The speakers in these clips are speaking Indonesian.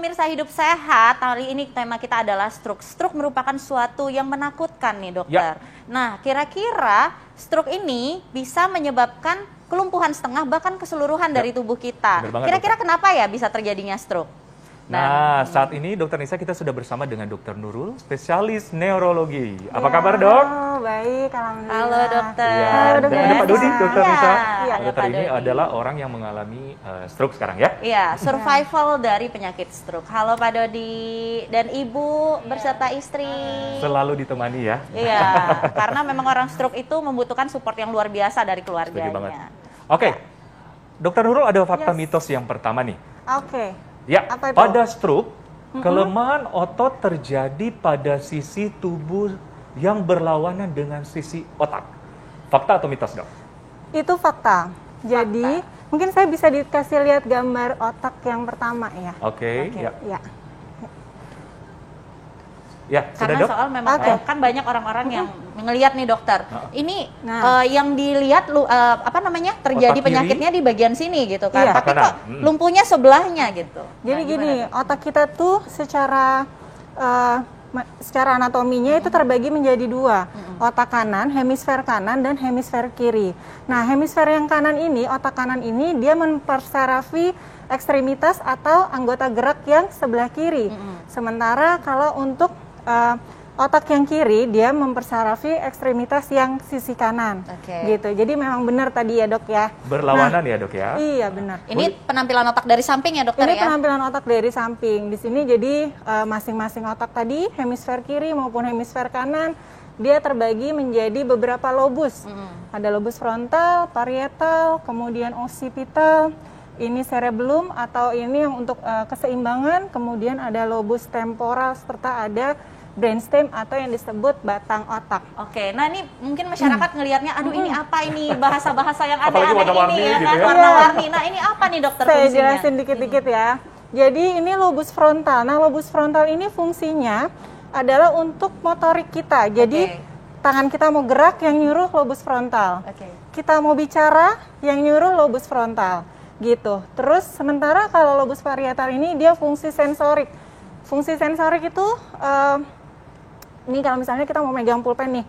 pemirsa Hidup Sehat, kali ini tema kita adalah stroke. Stroke merupakan suatu yang menakutkan nih dokter. Nah, kira-kira stroke ini bisa menyebabkan kelumpuhan setengah bahkan keseluruhan dari tubuh kita. Kira-kira kenapa ya bisa terjadinya stroke? Nah, saat ini Dokter Nisa kita sudah bersama dengan Dokter Nurul, spesialis neurologi. Apa kabar, Dok? Baik, alhamdulillah. Halo dokter. Ya, dan ada Pak Dodi, Dokter Nisa. Iya, Dokter ini adalah orang yang mengalami stroke sekarang ya? Iya, survival dari penyakit stroke. Halo Pak Dodi dan Ibu berserta istri. Selalu ditemani ya? Iya, karena memang orang stroke itu membutuhkan support yang luar biasa dari keluarganya. Oke, Dokter Nurul ada fakta mitos yang pertama nih. Oke. Ya, pada stroke, kelemahan otot terjadi pada sisi tubuh yang berlawanan dengan sisi otak. Fakta atau mitos, Dok? Itu fakta. Jadi, mungkin saya bisa dikasih lihat gambar otak yang pertama ya. Oke. Ya. Ya, Karena sudah, Dok? soal memang kan banyak orang-orang yang ngelihat nih dokter. Ini yang dilihat terjadi Otak penyakitnya di bagian sini gitu kan. Iya. Tapi kok lumpuhnya sebelahnya gitu. Jadi gini, otak kita tuh secara anatominya itu terbagi menjadi dua. Otak kanan, hemisfer kanan dan hemisfer kiri. Nah, hemisfer yang kanan ini, otak kanan ini dia mempersarafi ekstremitas atau anggota gerak yang sebelah kiri. Sementara kalau untuk otak yang kiri dia mempersarafi ekstremitas yang sisi kanan, gitu. Jadi memang benar tadi ya dok ya. Berlawanan ya dok ya? Iya benar. Ini penampilan otak dari samping ya dokter ya? Ini penampilan otak dari samping. Di sini jadi masing-masing otak tadi, hemisfer kiri maupun hemisfer kanan, dia terbagi menjadi beberapa lobus. Ada lobus frontal, parietal, kemudian occipital. Ini cerebellum atau ini yang untuk keseimbangan, kemudian ada lobus temporal serta ada brainstem atau yang disebut batang otak. Oke, nah ini mungkin masyarakat ngelihatnya, aduh ini apa ini bahasa-bahasa yang aneh-aneh warna-warni ini ya gitu kan, ya. warna-warni. Nah ini apa nih dokter Saya fungsinya? jelasin dikit-dikit ya. Jadi ini lobus frontal. Nah lobus frontal ini fungsinya adalah untuk motorik kita. Jadi tangan kita mau gerak yang nyuruh lobus frontal. Kita mau bicara yang nyuruh lobus frontal. Gitu. Terus sementara kalau lobus parietal ini dia fungsi sensorik. Fungsi sensorik itu ini kalau misalnya kita mau megang pulpen nih.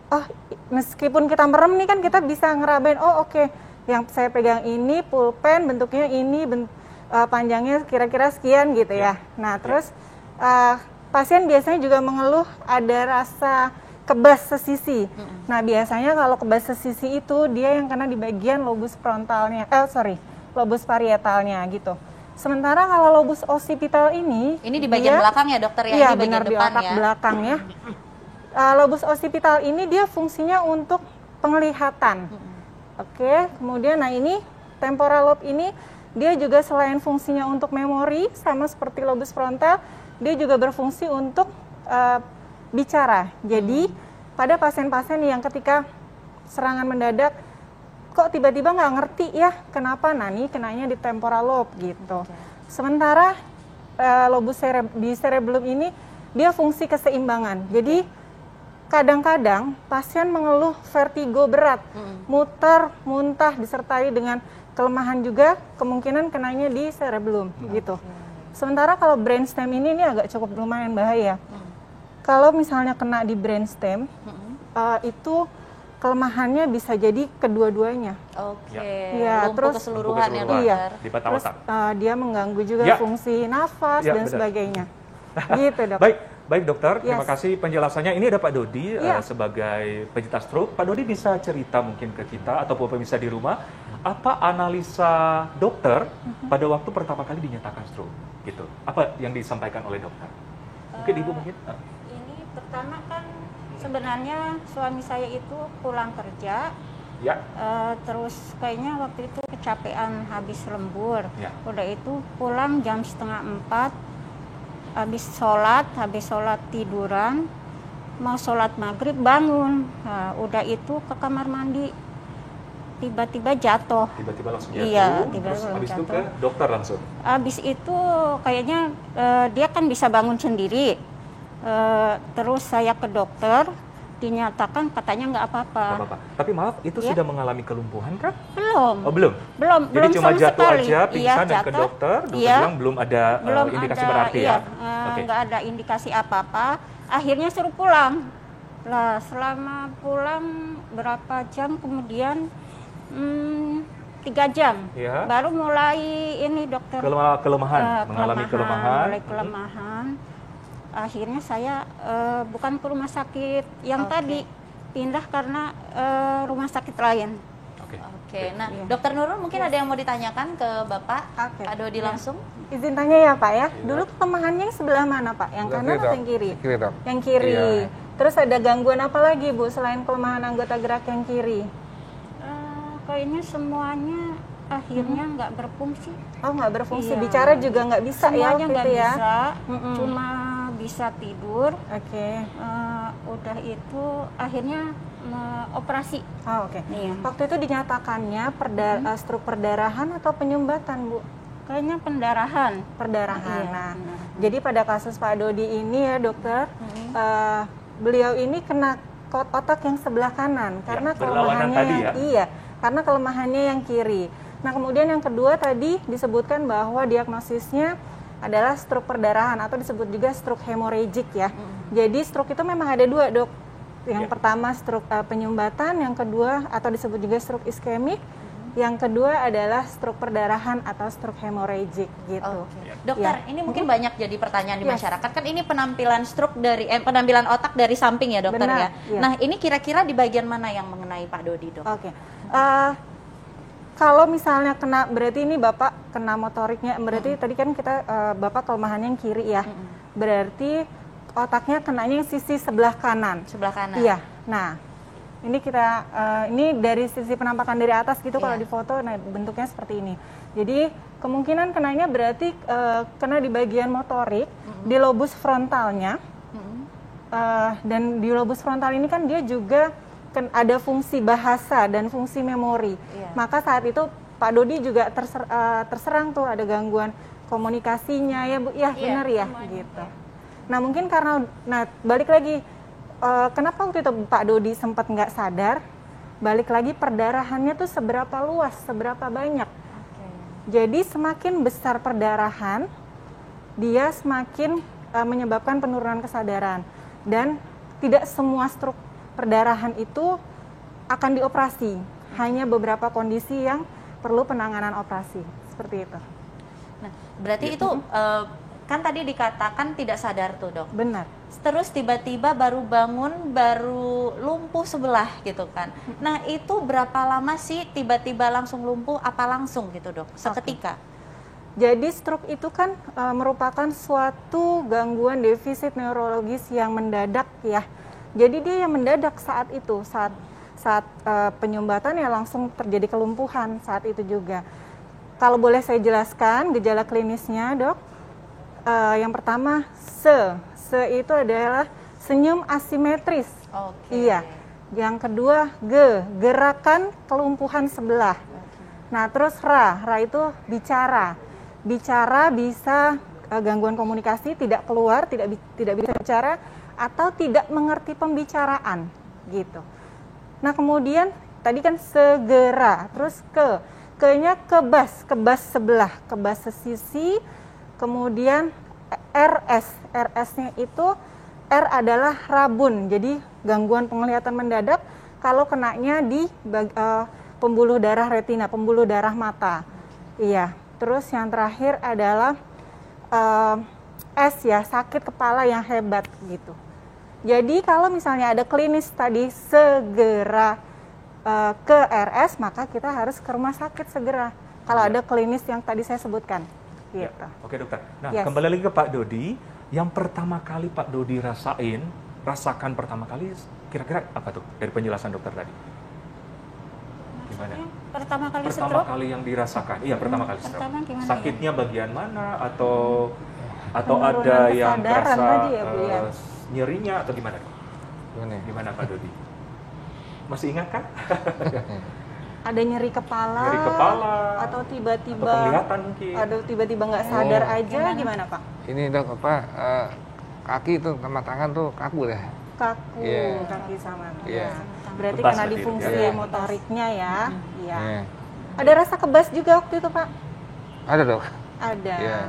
Oh, meskipun kita merem nih kan kita bisa ngerabain, oh oke, yang saya pegang ini pulpen bentuknya ini panjangnya kira-kira sekian gitu ya. Nah, terus pasien biasanya juga mengeluh ada rasa kebas sesisi. Nah, biasanya kalau kebas sesisi itu dia yang kena di bagian lobus frontalnya. Lobus parietalnya gitu. Sementara kalau lobus occipital ini di bagian belakang ya dokter ya? Iya, ini bagian benar depan di otak ya? belakang ya. Lobus occipital ini dia fungsinya untuk penglihatan. Oke, kemudian nah ini temporal lobe ini dia juga selain fungsinya untuk memori sama seperti lobus frontal, dia juga berfungsi untuk bicara. Jadi pada pasien-pasien yang ketika serangan mendadak kok tiba-tiba nggak ngerti ya kenapa, nah nih kenanya di temporal lobe gitu. Sementara lobus di cerebellum ini dia fungsi keseimbangan. Jadi kadang-kadang pasien mengeluh vertigo berat, muter, muntah disertai dengan kelemahan juga, kemungkinan kenanya di cerebellum gitu. Sementara kalau brainstem ini agak cukup lumayan bahaya. Kalau misalnya kena di brainstem itu kelemahannya bisa jadi kedua-duanya. Ya, terus keseluruhan ya dokter. Di batang otak. Dia mengganggu juga fungsi nafas dan sebagainya. Gitu dok. Baik dokter, terima kasih penjelasannya. Ini ada Pak Dodi sebagai penyintas stroke. Pak Dodi bisa cerita mungkin ke kita ataupun pemirsa di rumah, apa analisa dokter pada waktu pertama kali dinyatakan stroke? Gitu. Apa yang disampaikan oleh dokter? Mungkin ibu mungkin. Ini pertama kan sebenarnya suami saya itu pulang kerja, terus kayaknya waktu itu kecapean habis lembur. Udah itu pulang jam 3:30, habis sholat tiduran, mau sholat maghrib bangun. Nah, udah itu ke kamar mandi, tiba-tiba jatuh. Tiba-tiba langsung jatuh. Iya, terus habis itu ke dokter langsung. Habis itu kayaknya dia kan bisa bangun sendiri. Terus saya ke dokter, dinyatakan katanya nggak apa-apa. Tapi maaf, itu sudah mengalami kelumpuhan kah? Belum. Oh, belum? Belum. Jadi cuma jatuh sekali. aja, pingsan dan ke dokter bilang belum ada indikasi berarti ya? Nggak ada indikasi apa-apa. Akhirnya suruh pulang. Lah, selama pulang berapa jam kemudian, 3 jam, baru mulai ini dokter. Kelemahan, mengalami kelemahan. Mulai kelemahan. Akhirnya saya bukan ke rumah sakit yang tadi, pindah karena rumah sakit lain. Oke. Nah, Dokter Nurul mungkin ada yang mau ditanyakan ke Bapak, Pak Dodi langsung? Izin tanya ya Pak ya, dulu kelemahannya yang sebelah mana Pak? Yang kanan atau yang kiri? Kiri, Dok. Yang kiri. Terus ada gangguan apa lagi Bu selain kelemahan anggota gerak yang kiri? Kayaknya semuanya akhirnya nggak berfungsi. Oh, nggak berfungsi, bicara juga nggak bisa semuanya ya? Semuanya nggak bisa, cuma bisa tidur. Udah itu akhirnya operasi. Oh, oke. Waktu itu dinyatakannya stroke perdarahan atau penyumbatan, Bu? Kayaknya pendarahan. Perdarahan. Nah, jadi pada kasus Pak Dodi ini ya dokter, beliau ini kena otak yang sebelah kanan karena kelemahannya karena kelemahannya yang kiri. Nah, kemudian yang kedua tadi disebutkan bahwa diagnosisnya adalah stroke perdarahan atau disebut juga stroke hemorrhagic ya. Jadi stroke itu memang ada dua, Dok. Yang pertama stroke penyumbatan, yang kedua atau disebut juga stroke iskemik. Yang kedua adalah stroke perdarahan atau stroke hemorrhagic gitu. Dokter, ini mungkin banyak jadi pertanyaan di masyarakat. Kan ini penampilan stroke dari penampilan otak dari samping ya, Dokter. Benar, ya. Nah, ini kira-kira di bagian mana yang mengenai Pak Dodi, Dok? Kalau misalnya kena, berarti ini Bapak kena motoriknya, berarti tadi kan kita Bapak kelemahannya yang kiri ya. Berarti otaknya kenanya yang sisi sebelah kanan. Sebelah kanan. Iya. Nah, ini kita ini dari sisi penampakan dari atas gitu kalau di foto, nah bentuknya seperti ini. Jadi kemungkinan kenanya berarti kena di bagian motorik, di lobus frontalnya. Dan di lobus frontal ini kan dia juga ada fungsi bahasa dan fungsi memori. Maka saat itu Pak Dodi juga terserang tuh, ada gangguan komunikasinya ya Bu, ya benar ya gitu. Nah mungkin karena, balik lagi, kenapa waktu itu Pak Dodi sempat nggak sadar, balik lagi perdarahannya tuh seberapa luas, seberapa banyak. Jadi semakin besar perdarahan, dia semakin menyebabkan penurunan kesadaran. Dan tidak semua stroke perdarahan itu akan dioperasi, hanya beberapa kondisi yang perlu penanganan operasi, seperti itu. Nah, berarti itu kan tadi dikatakan tidak sadar tuh, Dok. Benar. Terus tiba-tiba baru bangun, baru lumpuh sebelah gitu kan. Nah, itu berapa lama sih tiba-tiba langsung lumpuh, apa langsung gitu, Dok? Seketika? Jadi stroke itu kan merupakan suatu gangguan defisit neurologis yang mendadak ya. Jadi dia yang mendadak saat itu, saat penyumbatan ya langsung terjadi kelumpuhan saat itu juga. Kalau boleh saya jelaskan gejala klinisnya, Dok. Yang pertama, se itu adalah senyum asimetris. Iya. Yang kedua, gerakan kelumpuhan sebelah. Nah, terus ra itu bicara. Bicara bisa gangguan komunikasi, tidak keluar, tidak bisa bicara, atau tidak mengerti pembicaraan gitu. Nah kemudian tadi kan segera, terus ke-nya kebas sebelah, kebas sesisi, kemudian RS-nya itu R adalah rabun, jadi gangguan penglihatan mendadak kalau kenanya di pembuluh darah retina, pembuluh darah mata. Iya. Terus yang terakhir adalah S ya, sakit kepala yang hebat gitu. Jadi kalau misalnya ada klinis tadi segera ke RS, maka kita harus ke rumah sakit segera. Kalau ada klinis yang tadi saya sebutkan. Gitu. Ya. Oke dokter. Nah kembali lagi ke Pak Dodi, yang pertama kali Pak Dodi rasakan pertama kali, kira-kira apa tuh dari penjelasan dokter tadi? Gimana? Pertama kali yang dirasakan, iya pertama kali stroke. Sakitnya bagian mana atau ada yang terasa nyerinya atau gimana? Gimana Pak Dodi? Masih ingat kan? Ada nyeri kepala atau tiba-tiba penglihatan mungkin. Aduh tiba-tiba nggak sadar aja gimana Pak? Ini Dok, kaki itu sama tangan tuh kaku deh. kaku, kaki sama. Berarti Kebas karena berarti di fungsi motoriknya ya. Iya. Iya. Ada rasa kebas juga waktu itu, Pak? Ada dong. Ada. Iya.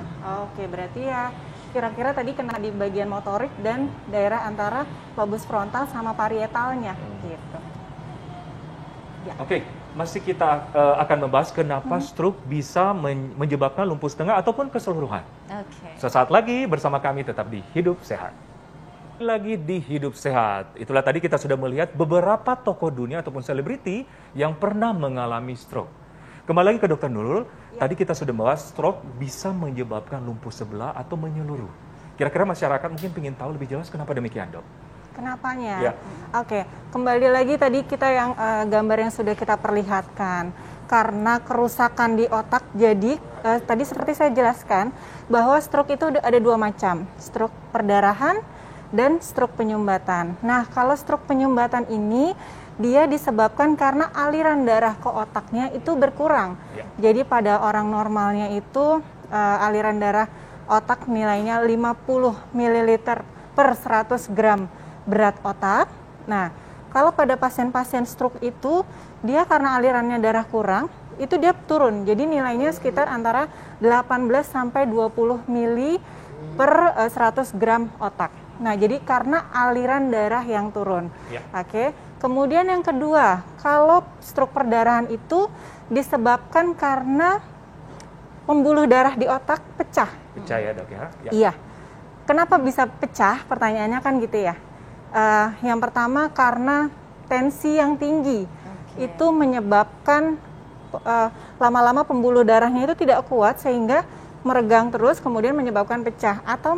Oke, berarti ya kira-kira tadi kena di bagian motorik dan daerah antara lobus frontal sama parietalnya gitu. Ya. Oke, masih kita akan membahas kenapa stroke bisa menyebabkan lumpuh setengah ataupun keseluruhan. Oke. Sesaat lagi bersama kami tetap di Hidup Sehat. Lagi di Hidup Sehat. Itulah tadi kita sudah melihat beberapa tokoh dunia ataupun selebriti yang pernah mengalami stroke. Kembali lagi ke Dr. Nurul, tadi kita sudah bahas stroke bisa menyebabkan lumpuh sebelah atau menyeluruh. Kira-kira masyarakat mungkin ingin tahu lebih jelas kenapa demikian, Dok? Kenapanya? Ya. Oke, kembali lagi tadi kita yang gambar yang sudah kita perlihatkan. Karena kerusakan di otak, jadi tadi seperti saya jelaskan bahwa stroke itu ada dua macam, stroke perdarahan dan stroke penyumbatan. Nah, kalau stroke penyumbatan ini dia disebabkan karena aliran darah ke otaknya itu berkurang. Ya. Jadi pada orang normalnya itu aliran darah otak nilainya 50 ml per 100 gram berat otak. Nah, kalau pada pasien-pasien stroke itu dia karena alirannya darah kurang, itu dia turun. Jadi nilainya sekitar antara 18 sampai 20 ml per 100 gram otak. Nah, jadi karena aliran darah yang turun. Ya. Oke. Kemudian yang kedua, kalau stroke perdarahan itu disebabkan karena pembuluh darah di otak pecah. Pecah ya, Dok ya? Ya. Iya. Kenapa bisa pecah? Pertanyaannya kan gitu ya. Yang pertama karena tensi yang tinggi. Itu menyebabkan lama-lama pembuluh darahnya itu tidak kuat sehingga meregang terus kemudian menyebabkan pecah atau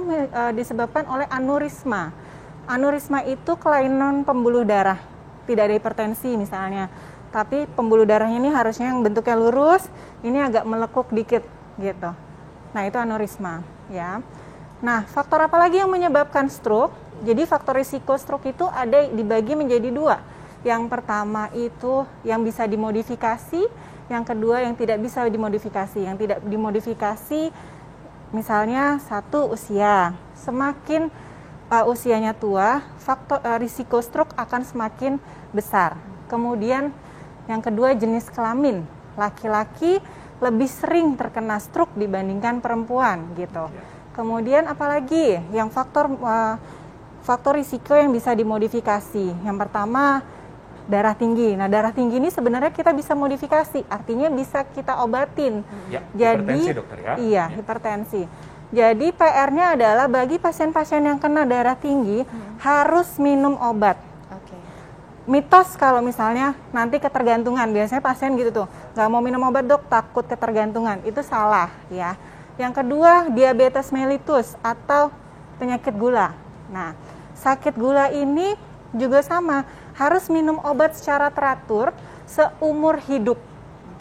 disebabkan oleh aneurisma. Aneurisma itu kelainan pembuluh darah. Tidak ada hipertensi misalnya. Tapi pembuluh darahnya ini harusnya yang bentuknya lurus, ini agak melekuk dikit gitu. Nah, itu aneurisma ya. Nah, faktor apa lagi yang menyebabkan stroke? Jadi faktor risiko stroke itu ada dibagi menjadi dua. Yang pertama itu yang bisa dimodifikasi, yang kedua yang tidak bisa dimodifikasi. Yang tidak dimodifikasi misalnya satu usia. Semakin usianya tua, faktor risiko stroke akan semakin besar. Kemudian yang kedua jenis kelamin. Laki-laki lebih sering terkena stroke dibandingkan perempuan gitu. Kemudian apalagi yang faktor risiko yang bisa dimodifikasi. Yang pertama darah tinggi. Nah, darah tinggi ini sebenarnya kita bisa modifikasi, artinya bisa kita obatin. Ya, jadi hipertensi, Dokter ya. Iya, hipertensi. Jadi PR-nya adalah bagi pasien-pasien yang kena darah tinggi harus minum obat. Mitos kalau misalnya nanti ketergantungan, biasanya pasien gitu tuh, nggak mau minum obat dok, takut ketergantungan, itu salah ya. Yang kedua, diabetes mellitus atau penyakit gula. Nah, sakit gula ini juga sama, harus minum obat secara teratur seumur hidup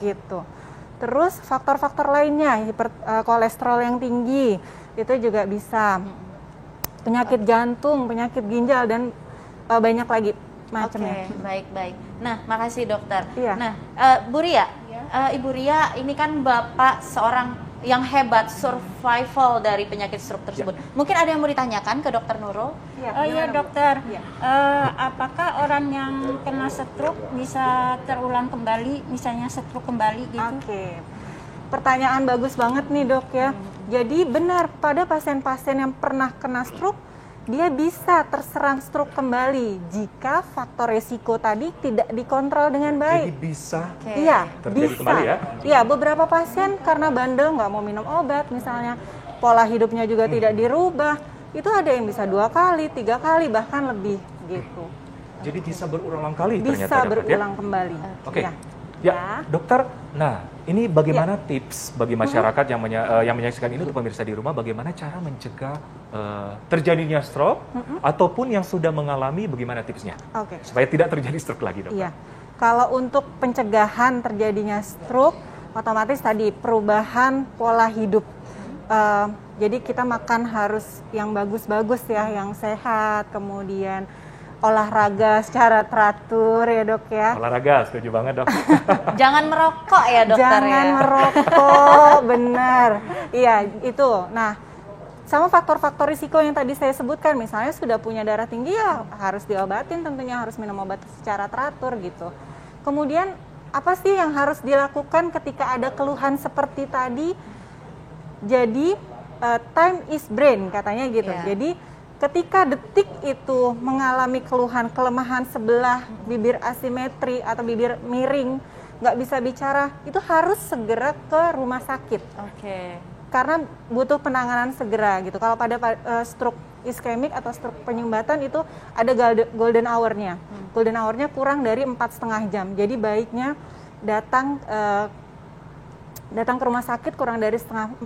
gitu. Terus faktor-faktor lainnya, kolesterol yang tinggi, itu juga bisa. Penyakit jantung, penyakit ginjal, dan banyak lagi macamnya. Oke, baik-baik. Nah, makasih dokter. Iya. Nah, Bu Ria, Ibu Ria ini kan Bapak seorang yang hebat survival dari penyakit stroke tersebut. Ya. Mungkin ada yang mau ditanyakan ke Dokter Nurul? Oh iya dokter, apakah orang yang kena stroke bisa terulang kembali, misalnya stroke kembali gitu? Oke, pertanyaan bagus banget nih dok ya. Jadi benar, pada pasien-pasien yang pernah kena stroke, dia bisa terserang stroke kembali jika faktor resiko tadi tidak dikontrol dengan baik. Jadi bisa Iya, terjadi bisa. kembali ya? Iya, beberapa pasien karena bandel nggak mau minum obat misalnya, pola hidupnya juga tidak dirubah, itu ada yang bisa 2 kali, 3 kali, bahkan lebih gitu. Jadi bisa berulang kali ternyata, Bisa Dokter, berulang kembali. Oke. Ya. Ya, dokter. Nah, ini bagaimana tips bagi masyarakat yang menyaksikan ini untuk pemirsa di rumah, bagaimana cara mencegah terjadinya stroke ataupun yang sudah mengalami, bagaimana tipsnya? Oke. Supaya tidak terjadi stroke lagi, dokter. Iya. Kalau untuk pencegahan terjadinya stroke, otomatis tadi perubahan pola hidup. Jadi kita makan harus yang bagus-bagus ya, yang sehat, kemudian olahraga secara teratur ya dok ya. Olahraga, setuju banget dok. Jangan merokok ya dokter. Jangan ya? merokok, benar. Iya itu. Nah, sama faktor-faktor risiko yang tadi saya sebutkan, misalnya sudah punya darah tinggi ya harus diobatin, tentunya harus minum obat secara teratur gitu. Kemudian apa sih yang harus dilakukan ketika ada keluhan seperti tadi? Jadi time is brain katanya gitu. Jadi ketika detik itu mengalami keluhan kelemahan sebelah bibir asimetri atau bibir miring, nggak bisa bicara, itu harus segera ke rumah sakit. Karena butuh penanganan segera gitu. Kalau pada stroke iskemik atau stroke penyumbatan itu ada golden hour-nya. Golden hour-nya kurang dari 4,5 jam. Jadi baiknya datang ke rumah sakit kurang dari 4,5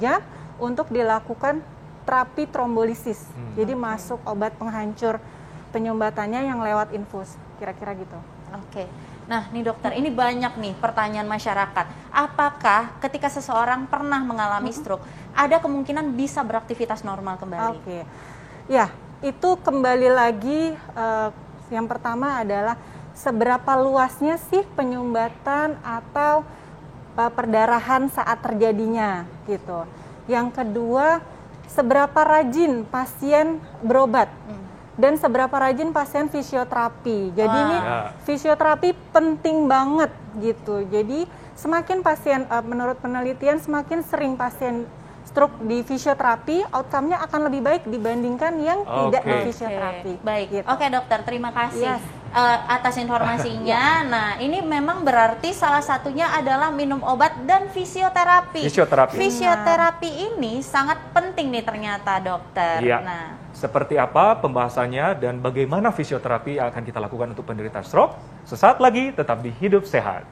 jam untuk dilakukan terapi trombolisis. Jadi masuk obat penghancur penyumbatannya yang lewat infus. Kira-kira gitu. Nah nih dokter, ini banyak nih pertanyaan masyarakat. Apakah ketika seseorang pernah mengalami stroke, ada kemungkinan bisa beraktivitas normal kembali? Ya, itu kembali lagi yang pertama adalah seberapa luasnya sih penyumbatan atau perdarahan saat terjadinya gitu. Yang kedua, seberapa rajin pasien berobat. Dan seberapa rajin pasien fisioterapi. Jadi ini fisioterapi penting banget gitu. Jadi semakin pasien, menurut penelitian semakin sering pasien stroke di fisioterapi, outcome-nya akan lebih baik dibandingkan yang tidak di fisioterapi. Baik, gitu. Dokter, terima kasih atas informasinya. Nah, ini memang berarti salah satunya adalah minum obat dan fisioterapi. Fisioterapi ini sangat penting nih ternyata, dokter. Nah, seperti apa pembahasannya dan bagaimana fisioterapi yang akan kita lakukan untuk penderita stroke? Sesaat lagi tetap di Hidup Sehat.